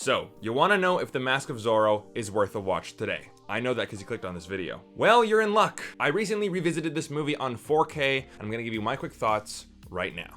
So, you want to know if The Mask of Zorro is worth a watch today. I know that because you clicked on this video. Well, you're in luck. I recently revisited this movie on 4K, and I'm going to give you my quick thoughts right now.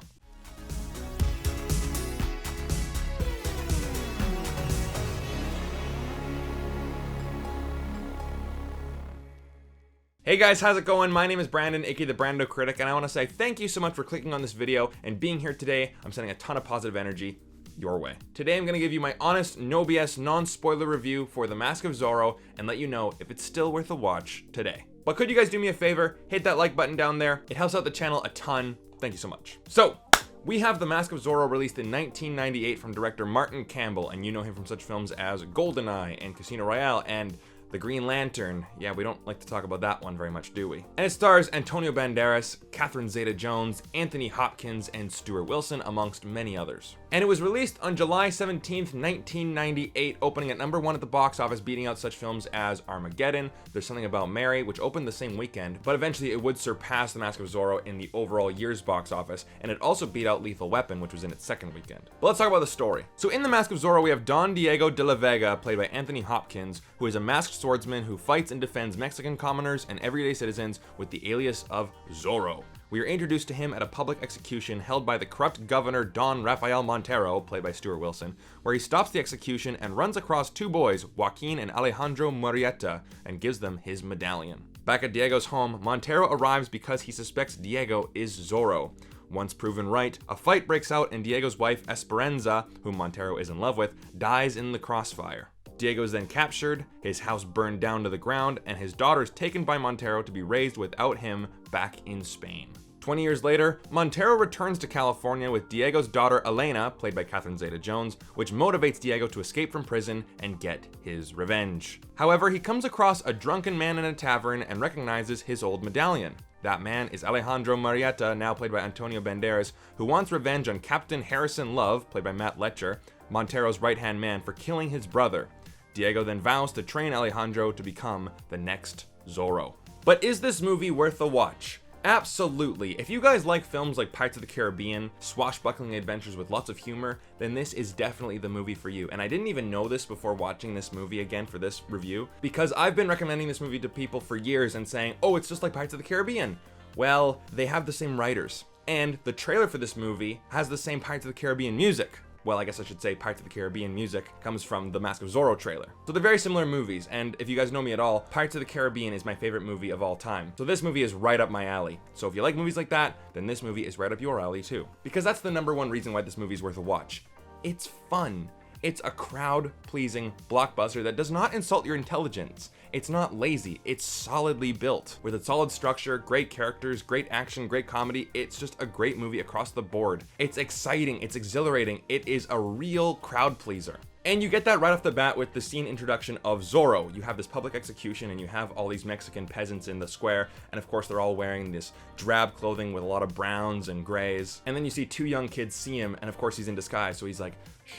Hey guys, how's it going? My name is Brandon, aka the BrandoCritic, and I want to say thank you so much for clicking on this video and being here today. I'm sending a ton of positive energy your way. Today I'm going to give you my honest, no BS, non-spoiler review for The Mask of Zorro and let you know if it's still worth a watch today. But could you guys do me a favor? Hit that like button down there. It helps out the channel a ton. Thank you so much. So, we have The Mask of Zorro released in 1998 from director Martin Campbell, and you know him from such films as GoldenEye and Casino Royale and The Green Lantern. Yeah, we don't like to talk about that one very much, do we? And it stars Antonio Banderas, Catherine Zeta-Jones, Anthony Hopkins, and Stuart Wilson, amongst many others. And it was released on July 17th, 1998, opening at #1 at the box office, beating out such films as Armageddon, There's Something About Mary, which opened the same weekend, but eventually it would surpass The Mask of Zorro in the overall year's box office, and it also beat out Lethal Weapon, which was in its second weekend. But let's talk about the story. So in The Mask of Zorro, we have Don Diego de la Vega, played by Anthony Hopkins, who is a masked swordsman who fights and defends Mexican commoners and everyday citizens with the alias of Zorro. We are introduced to him at a public execution held by the corrupt governor Don Rafael Montero, played by Stuart Wilson, where he stops the execution and runs across two boys, Joaquin and Alejandro Murrieta, and gives them his medallion. Back at Diego's home, Montero arrives because he suspects Diego is Zorro. Once proven right, a fight breaks out and Diego's wife Esperanza, whom Montero is in love with, dies in the crossfire. Diego is then captured, his house burned down to the ground, and his daughter is taken by Montero to be raised without him back in Spain. 20 years later, Montero returns to California with Diego's daughter Elena, played by Catherine Zeta-Jones, which motivates Diego to escape from prison and get his revenge. However, he comes across a drunken man in a tavern and recognizes his old medallion. That man is Alejandro Murrieta, now played by Antonio Banderas, who wants revenge on Captain Harrison Love, played by Matt Letcher, Montero's right-hand man, for killing his brother. Diego then vows to train Alejandro to become the next Zorro. But is this movie worth a watch? Absolutely. If you guys like films like Pirates of the Caribbean, swashbuckling adventures with lots of humor, then this is definitely the movie for you. And I didn't even know this before watching this movie again for this review, because I've been recommending this movie to people for years and saying, oh, it's just like Pirates of the Caribbean. Well, they have the same writers. And the trailer for this movie has the same Pirates of the Caribbean music. Well, I guess I should say Pirates of the Caribbean music comes from the Mask of Zorro trailer. So they're very similar movies, and if you guys know me at all, Pirates of the Caribbean is my favorite movie of all time. So this movie is right up my alley. So if you like movies like that, then this movie is right up your alley too. Because that's the #1 reason why this movie is worth a watch. It's fun. It's a crowd-pleasing blockbuster that does not insult your intelligence. It's not lazy, it's solidly built. With a solid structure, great characters, great action, great comedy, it's just a great movie across the board. It's exciting, it's exhilarating, it is a real crowd pleaser. And you get that right off the bat with the scene introduction of Zorro. You have this public execution and you have all these Mexican peasants in the square, and of course they're all wearing this drab clothing with a lot of browns and grays. And then you see two young kids see him, and of course he's in disguise, so he's like, shh.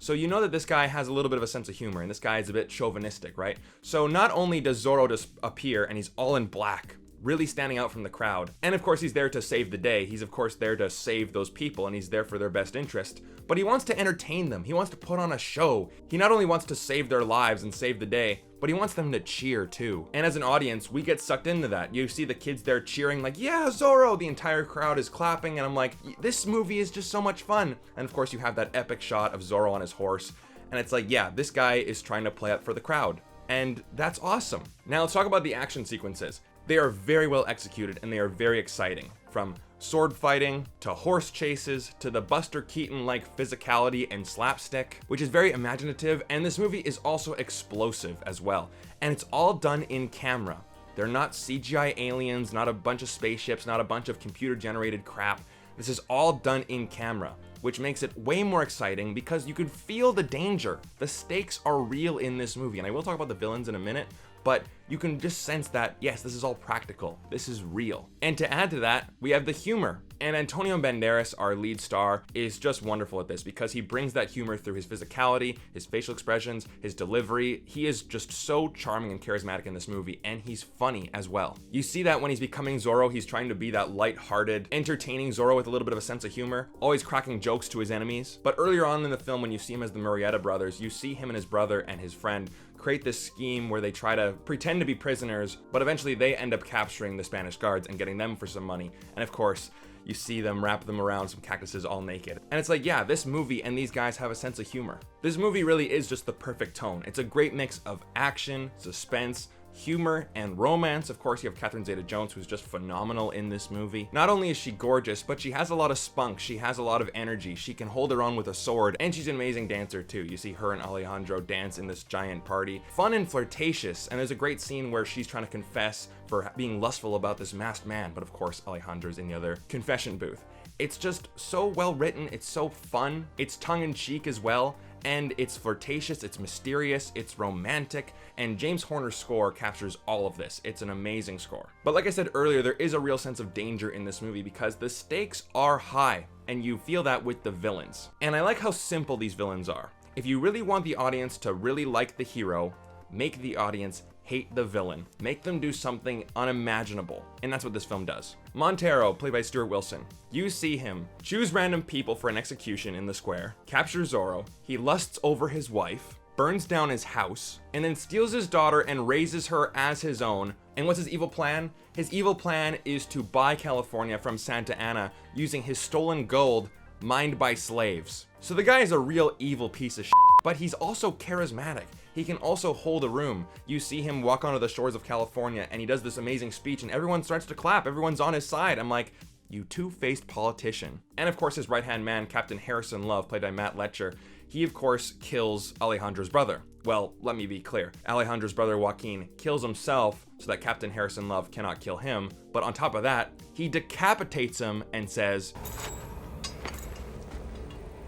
So you know that this guy has a little bit of a sense of humor, and this guy is a bit chauvinistic, right? So not only does Zorro just appear and he's all in black, really standing out from the crowd, and of course he's there to save the day. He's of course there to save those people, and he's there for their best interest, but he wants to entertain them. He wants to put on a show. He not only wants to save their lives and save the day, but he wants them to cheer too. And as an audience, we get sucked into that. You see the kids there cheering like, yeah, Zorro! The entire crowd is clapping, and I'm like, this movie is just so much fun. And of course you have that epic shot of Zorro on his horse, and it's like, yeah, this guy is trying to play up for the crowd. And that's awesome. Now let's talk about the action sequences. They are very well executed and they are very exciting. From sword fighting, to horse chases, to the Buster Keaton-like physicality and slapstick, which is very imaginative, and this movie is also explosive as well. And it's all done in camera. They're not CGI aliens, not a bunch of spaceships, not a bunch of computer-generated crap. This is all done in camera, which makes it way more exciting because you can feel the danger. The stakes are real in this movie, and I will talk about the villains in a minute, but you can just sense that, yes, this is all practical. This is real. And to add to that, we have the humor. And Antonio Banderas, our lead star, is just wonderful at this because he brings that humor through his physicality, his facial expressions, his delivery. He is just so charming and charismatic in this movie, and he's funny as well. You see that when he's becoming Zorro, he's trying to be that light-hearted, entertaining Zorro with a little bit of a sense of humor, always cracking jokes to his enemies. But earlier on in the film, when you see him as the Murrieta brothers, you see him and his brother and his friend create this scheme where they try to pretend to be prisoners, but eventually they end up capturing the Spanish guards and getting them for some money. And of course, you see them wrap them around some cactuses all naked. And it's like, yeah, this movie and these guys have a sense of humor. This movie really is just the perfect tone. It's a great mix of action, suspense, humor, and romance. Of course, you have Catherine Zeta-Jones, who's just phenomenal in this movie. Not only is she gorgeous, but she has a lot of spunk. She has a lot of energy. She can hold her own with a sword, and she's an amazing dancer too. You see her and Alejandro dance in this giant party. Fun and flirtatious, and there's a great scene where she's trying to confess for being lustful about this masked man, but of course, Alejandro's in the other confession booth. It's just so well written, it's so fun, it's tongue-in-cheek as well, and it's flirtatious, it's mysterious, it's romantic, and James Horner's score captures all of this. It's an amazing score. But like I said earlier, there is a real sense of danger in this movie because the stakes are high, and you feel that with the villains. And I like how simple these villains are. If you really want the audience to really like the hero, make the audience hate the villain. Make them do something unimaginable. And that's what this film does. Montero, played by Stuart Wilson. You see him choose random people for an execution in the square, capture Zorro, he lusts over his wife, burns down his house, and then steals his daughter and raises her as his own. And what's his evil plan? His evil plan is to buy California from Santa Anna using his stolen gold mined by slaves. So the guy is a real evil piece of shit, but he's also charismatic. He can also hold a room. You see him walk onto the shores of California and he does this amazing speech and everyone starts to clap. Everyone's on his side. I'm like, you two-faced politician. And of course, his right-hand man, Captain Harrison Love, played by Matt Letcher, he of course kills Alejandro's brother. Well, let me be clear. Alejandro's brother Joaquin kills himself so that Captain Harrison Love cannot kill him. But on top of that, he decapitates him and says,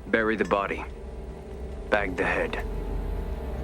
bury the body. Bag the head.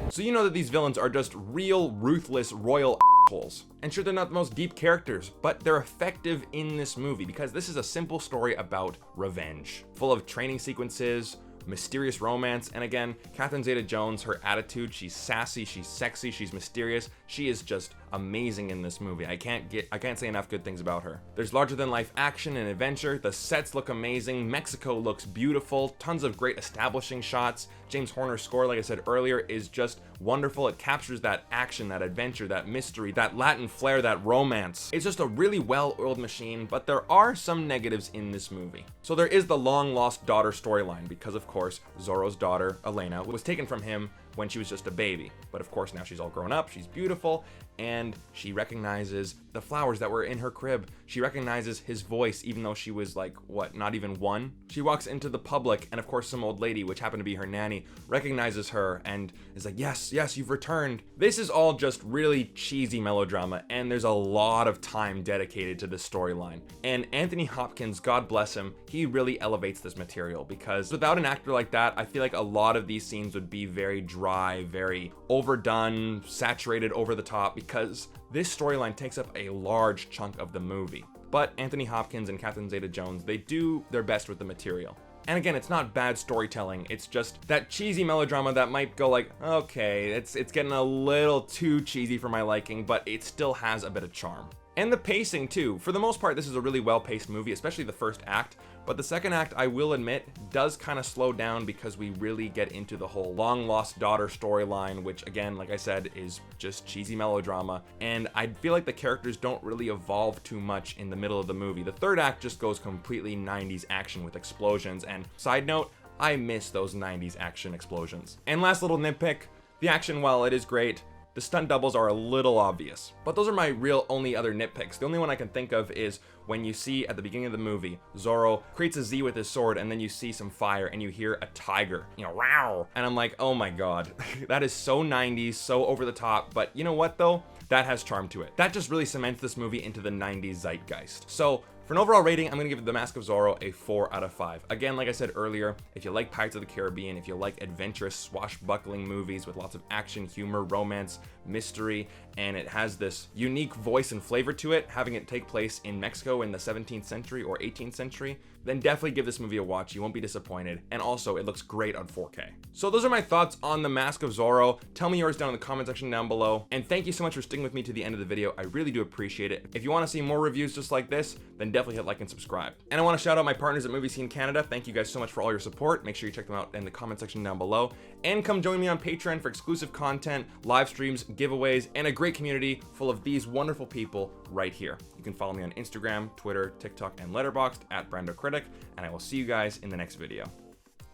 So you know that these villains are just real, ruthless, royal assholes. And sure, they're not the most deep characters, but they're effective in this movie because this is a simple story about revenge, full of training sequences, mysterious romance, and again, Catherine Zeta-Jones, her attitude, she's sassy, she's sexy, she's mysterious. She is just amazing in this movie. I can't say enough good things about her. There's larger than life action and adventure. The sets look amazing. Mexico looks beautiful. Tons of great establishing shots. James Horner's score, like I said earlier, is just wonderful. It captures that action, that adventure, that mystery, that Latin flair, that romance. It's just a really well-oiled machine, but there are some negatives in this movie. So there is the long-lost daughter storyline because, of course, Zorro's daughter, Elena, was taken from him when she was just a baby. But of course, now she's all grown up, she's beautiful, and she recognizes the flowers that were in her crib. She recognizes his voice, even though she was like, what, not even one? She walks into the public, and of course, some old lady, which happened to be her nanny, recognizes her and is like, yes, you've returned. This is all just really cheesy melodrama, and there's a lot of time dedicated to this storyline. And Anthony Hopkins, God bless him, he really elevates this material because without an actor like that, I feel like a lot of these scenes would be very dry, very overdone, saturated, over the top, because this storyline takes up a large chunk of the movie. But Anthony Hopkins and Catherine Zeta-Jones, they do their best with the material. And again, it's not bad storytelling, it's just that cheesy melodrama that might go like, okay, it's getting a little too cheesy for my liking, but it still has a bit of charm. And the pacing too. For the most part, this is a really well-paced movie, especially the first act. But the second act, I will admit, does kind of slow down because we really get into the whole long-lost daughter storyline, which again, like I said, is just cheesy melodrama. And I feel like the characters don't really evolve too much in the middle of the movie. The third act just goes completely 90s action with explosions. And side note, I miss those 90s action explosions. And last little nitpick, the action, while it is great, the stunt doubles are a little obvious. But those are my real only other nitpicks. The only one I can think of is when you see at the beginning of the movie, Zorro creates a Z with his sword and then you see some fire and you hear a tiger, wow. And I'm like, oh my God, that is so 90s, so over the top. But you know what though? That has charm to it. That just really cements this movie into the 90s zeitgeist. So For an overall rating, I'm gonna give The Mask of Zorro a 4 out of 5. Again, like I said earlier, if you like Pirates of the Caribbean, if you like adventurous, swashbuckling movies with lots of action, humor, romance, mystery, and it has this unique voice and flavor to it, having it take place in Mexico in the 17th century or 18th century, then definitely give this movie a watch. You won't be disappointed. And also, it looks great on 4K. So those are my thoughts on The Mask of Zorro. Tell me yours down in the comment section down below. And thank you so much for sticking with me to the end of the video. I really do appreciate it. If you want to see more reviews just like this, then definitely hit like and subscribe. And I want to shout out my partners at Movie Scene Canada. Thank you guys so much for all your support. Make sure you check them out in the comment section down below. And come join me on Patreon for exclusive content, live streams, giveaways, and a great community full of these wonderful people right here. You can follow me on Instagram, Twitter, TikTok, and Letterboxd at BrandoCritic, and I will see you guys in the next video.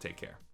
Take care.